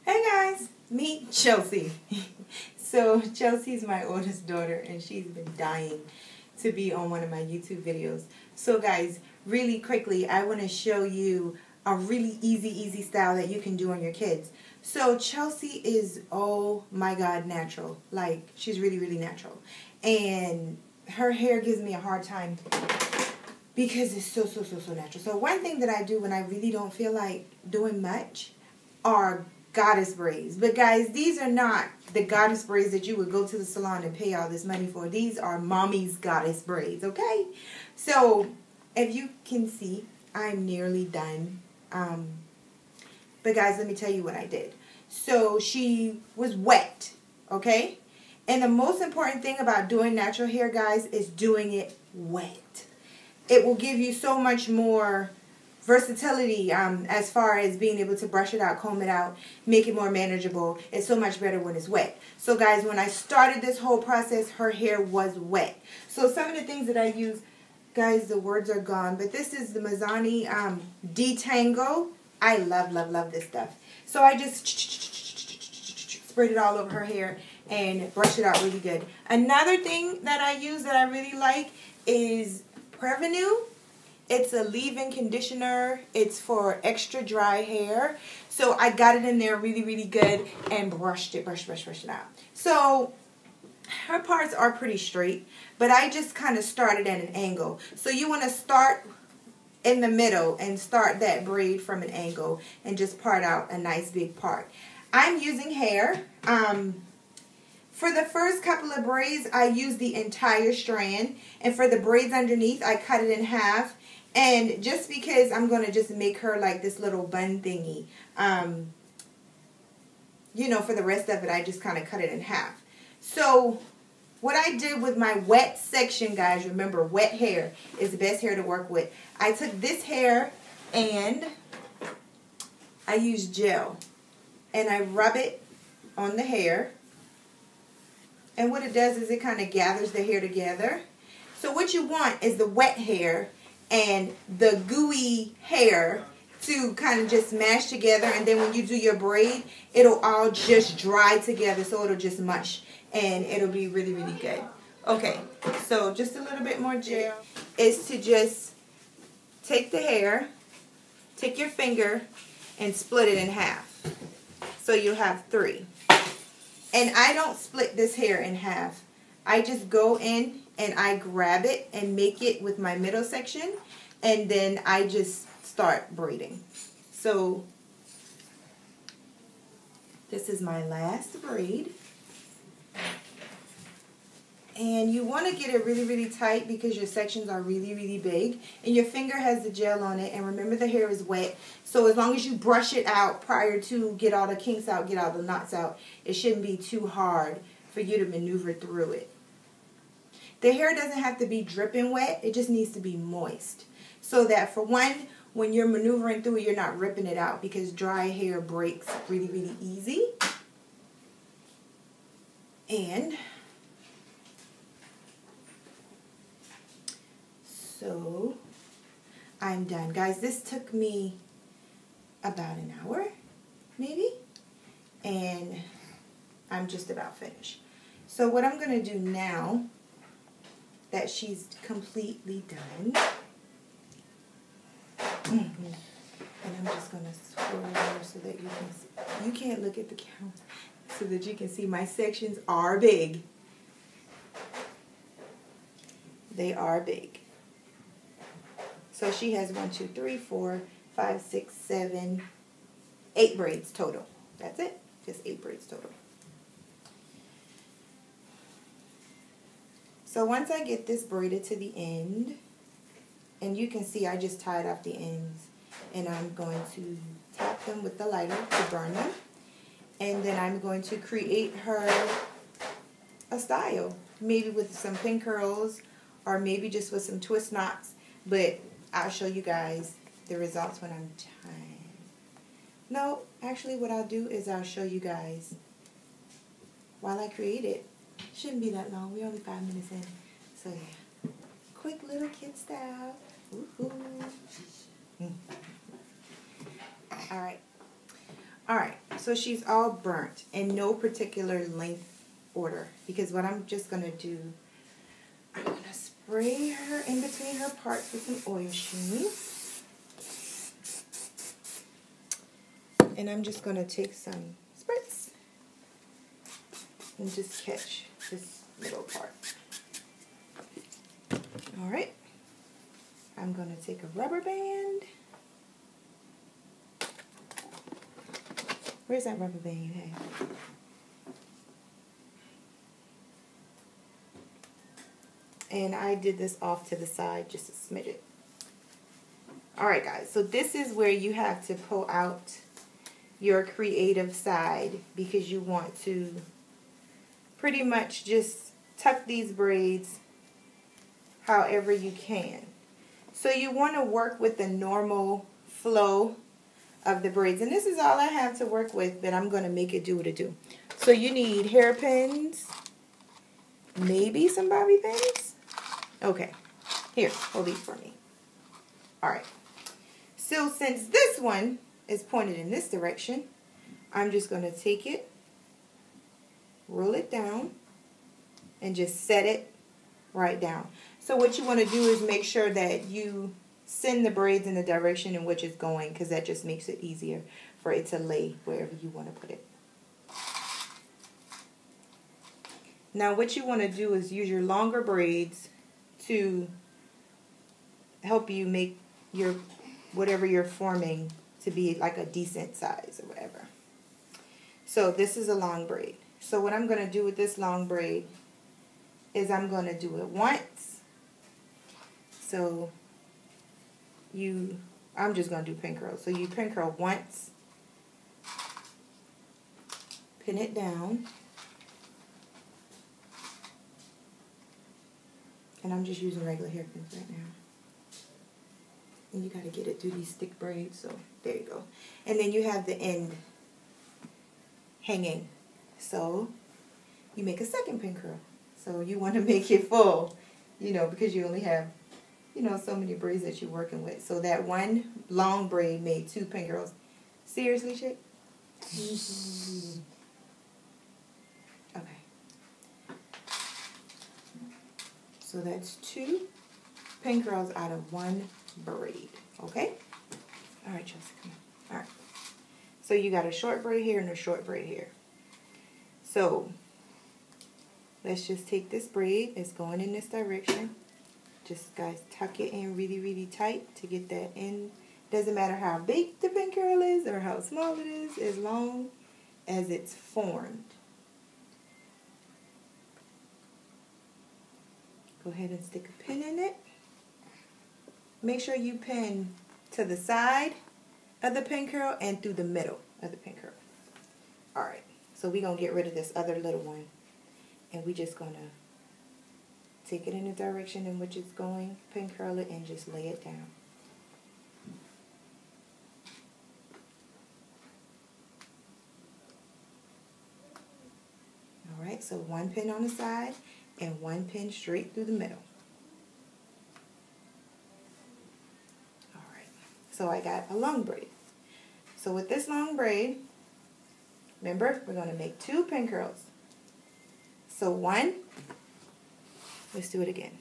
Hey guys, meet Chelsea. So Chelsea's my oldest daughter and she's been dying to be on one of my YouTube videos. So guys, really quickly, I want to show you a really easy style that you can do on your kids. So Chelsea is, oh my God, natural. Like, she's really natural. And her hair gives me a hard time because it's so natural. So one thing that I do when I really don't feel like doing much are goddess braids. But guys, these are not the goddess braids that you would go to the salon and pay all this money for. These are mommy's goddess braids, okay? So if you can see, I'm nearly done. But guys, let me tell you what I did. So she was wet, okay? And the most important thing about doing natural hair, guys, is doing it wet. It will give you so much more versatility as far as being able to brush it out, comb it out, make it more manageable. It's so much better when it's wet. So guys, when I started this whole process, her hair was wet. So some of the things that I use, guys, the words are gone, but this is the Mazzani Detango. I love this stuff. So I just spread it all over her hair and brush it out really good. Another thing that I use that I really like is Prevenue. It's a leave-in conditioner. It's for extra dry hair. So I got it in there really good and brushed it, brushed it out. So her parts are pretty straight, but I just kind of started at an angle. So you want to start in the middle and start that braid from an angle and just part out a nice big part. I'm using hair. For the first couple of braids, I use the entire strand. And for the braids underneath, I cut it in half. And just because I'm going to just make her like this little bun thingy, you know, for the rest of it, I just kind of cut it in half. So what I did with my wet section, guys, remember, wet hair is the best hair to work with. I took this hair and I used gel. And I rub it on the hair. And what it does is it kind of gathers the hair together. So what you want is the wet hair and the gooey hair to kind of just mash together, and then when you do your braid, it'll all just dry together, so it'll just mush and it'll be really good. Okay, so just a little bit more gel is to just take the hair, take your finger and split it in half, so you have 3. And I don't split this hair in half. I just go in and I grab it and make it with my middle section, and then I just start braiding. So this is my last braid. And you want to get it really tight because your sections are really big. And your finger has the gel on it. And remember, the hair is wet. So as long as you brush it out prior to get all the kinks out, get all the knots out, it shouldn't be too hard for you to maneuver through it. The hair doesn't have to be dripping wet. It just needs to be moist. So that for one, when you're maneuvering through it, you're not ripping it out, because dry hair breaks really easy. And so I'm done. Guys, this took me about an hour, maybe. And I'm just about finished. So what I'm going to do now that she's completely done, and I'm just going to swirl her so that you can see. You can't look at the camera, so that you can see my sections are big. They are big. So she has 1, 2, 3, 4, 5, 6, 7, 8 braids total. That's it. Just 8 braids total. So once I get this braided to the end, and you can see I just tied off the ends, and I'm going to tap them with the lighter to burn them, and then I'm going to create her a style, maybe with some pin curls or maybe just with some twist knots, but I'll show you guys the results when I'm done. No, actually what I'll do is I'll show you guys while I create it. Shouldn't be that long. We're only 5 minutes in. So yeah, quick little kid style. All right. So she's all burnt in no particular length order, because what I'm just going to do, I'm going to spray her in between her parts with some oil sheen. And I'm just going to take some spritz and just catch this middle part. Alright. I'm going to take a rubber band. Where's that rubber band you have? And I did this off to the side just a smidget. Alright guys, so this is where you have to pull out your creative side, because you want to pretty much just tuck these braids however you can. So you want to work with the normal flow of the braids. And this is all I have to work with, but I'm going to make it do what it do. So you need hairpins, maybe some bobby pins. Okay, here, hold these for me. Alright, so since this one is pointed in this direction, I'm just going to take it, roll it down, and just set it right down. So what you want to do is make sure that you send the braids in the direction in which it's going, because that just makes it easier for it to lay wherever you want to put it. Now what you want to do is use your longer braids to help you make your whatever you're forming to be like a decent size or whatever. So this is a long braid. So what I'm going to do with this long braid is I'm going to do it once. So I'm just going to do pin curls. So you pin curl once, pin it down, and I'm just using regular hairpins right now. And you got to get it through these thick braids, so there you go. And then you have the end hanging. So you make a second pin curl. So you want to make it full, you know, because you only have, you know, so many braids that you're working with. So that one long braid made 2 pin curls. Seriously, chick? Okay. So that's 2 pin curls out of 1 braid. Okay? Alright, Chelsea, come on. Alright. So you got a short braid here and a short braid here. So let's just take this braid. It's going in this direction. Just, guys, tuck it in really, really tight to get that in. Doesn't matter how big the pin curl is or how small it is, as long as it's formed. Go ahead and stick a pin in it. Make sure you pin to the side of the pin curl and through the middle of the pin curl. Alright, so we're going to get rid of this other little one. And we're just going to take it in the direction in which it's going, pin curl it, and just lay it down. Alright, so 1 pin on the side and 1 pin straight through the middle. Alright, so I got a long braid. So with this long braid, remember, we're going to make 2 pin curls. So 1, let's do it again.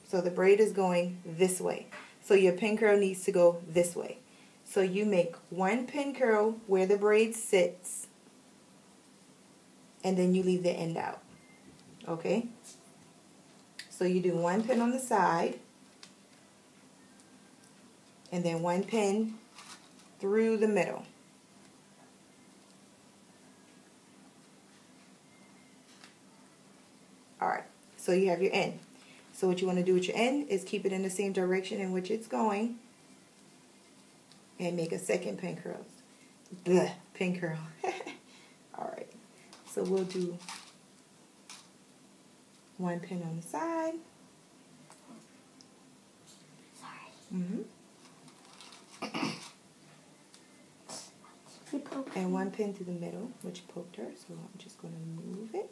So the braid is going this way. So your pin curl needs to go this way. So you make 1 pin curl where the braid sits, and then you leave the end out. Okay? So you do 1 pin on the side, and then 1 pin through the middle. Alright, so you have your end. So what you want to do with your end is keep it in the same direction in which it's going and make a second pin curl. Bleh, pin curl. Alright, so we'll do 1 pin on the side. Sorry. And 1 pin through the middle, which poked her, so I'm just going to move it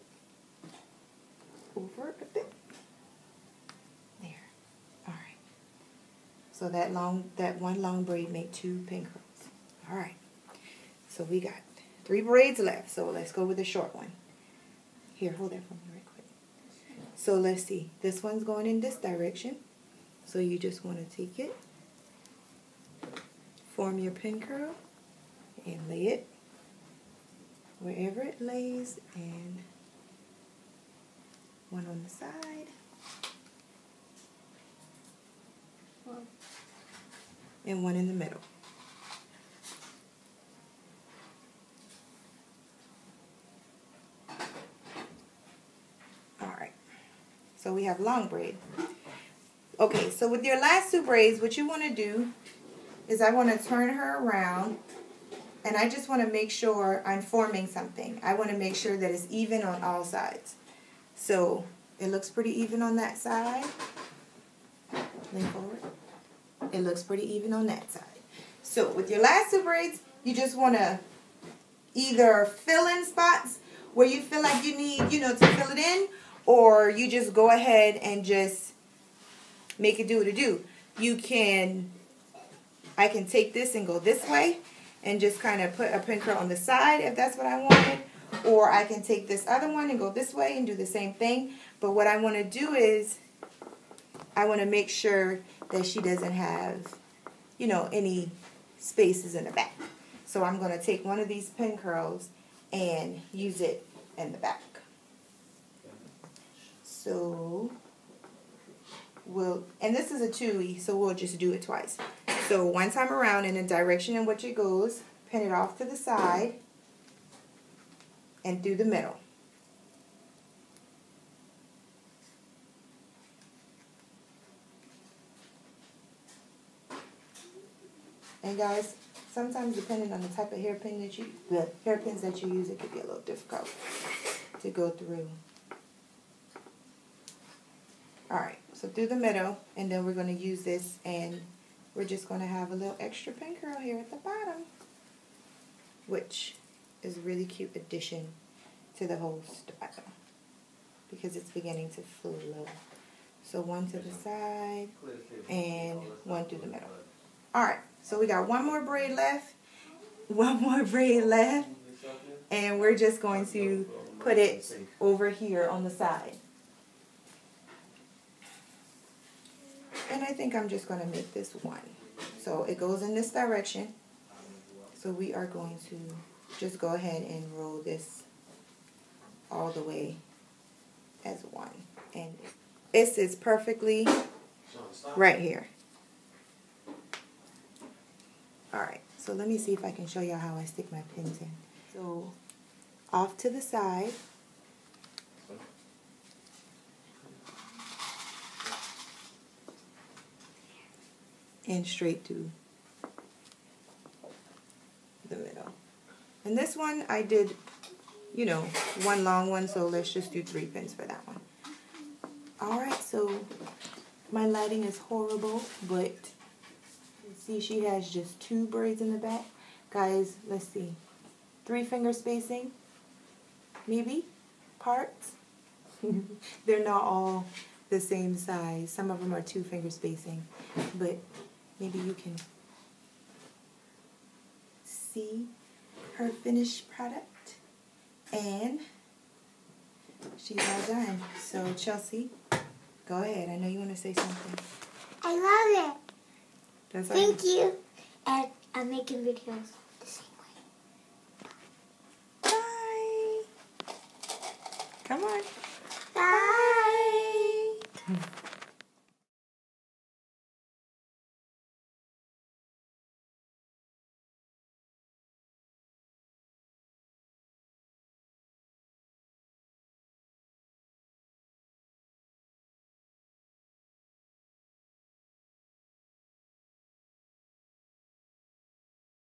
over a bit. There. Alright. So that one long braid made 2 pin curls. Alright. So we got 3 braids left. So let's go with the short one. Here, hold that for me right quick. So let's see. This one's going in this direction. So you just want to take it, form your pin curl, and lay it wherever it lays, and one on the side, and one in the middle. Alright, so we have long braid. Okay, so with your last 2 braids, what you want to do is I want to turn her around, and I just want to make sure I'm forming something. I want to make sure that it's even on all sides. So it looks pretty even on that side. Lean forward. It looks pretty even on that side. So with your last 2 braids, you just want to either fill in spots where you feel like you need, you know, to fill it in, or you just go ahead and just make it do what it do. You can, I can take this and go this way and just kind of put a pin curl on the side if that's what I wanted. Or I can take this other one and go this way and do the same thing. But what I want to do is I want to make sure that she doesn't have, you know, any spaces in the back. So I'm going to take one of these pin curls and use it in the back. So and this is a 2E, so we'll just do it twice. So one time around in the direction in which it goes, pin it off to the side and through the middle. And guys, sometimes depending on the type of hairpin that the hairpins that you use, it could be a little difficult to go through. Alright, so through the middle, and then we're going to use this, and we're just going to have a little extra pin curl here at the bottom, which is a really cute addition to the whole style because it's beginning to flow. So one to the side and one through the middle. Alright, so we got one more braid left, and we're just going to put it over here on the side. And I think I'm just going to make this one. So it goes in this direction. So we are going to just go ahead and roll this all the way as one. And it sits perfectly right here. Alright, so let me see if I can show you how I stick my pins in. So off to the side. And straight to the middle. And this one I did, you know, one long one, so let's just do 3 pins for that one. Alright, so my lighting is horrible, but you see she has just 2 braids in the back. Guys, let's see. 3 finger spacing, maybe, parts. They're not all the same size. Some of them are 2 finger spacing, but maybe you can see her finished product, and she's all done. So Chelsea, go ahead. I know you want to say something. I love it. That's Thank you. And I'm making videos the same way. Bye. Come on. Bye.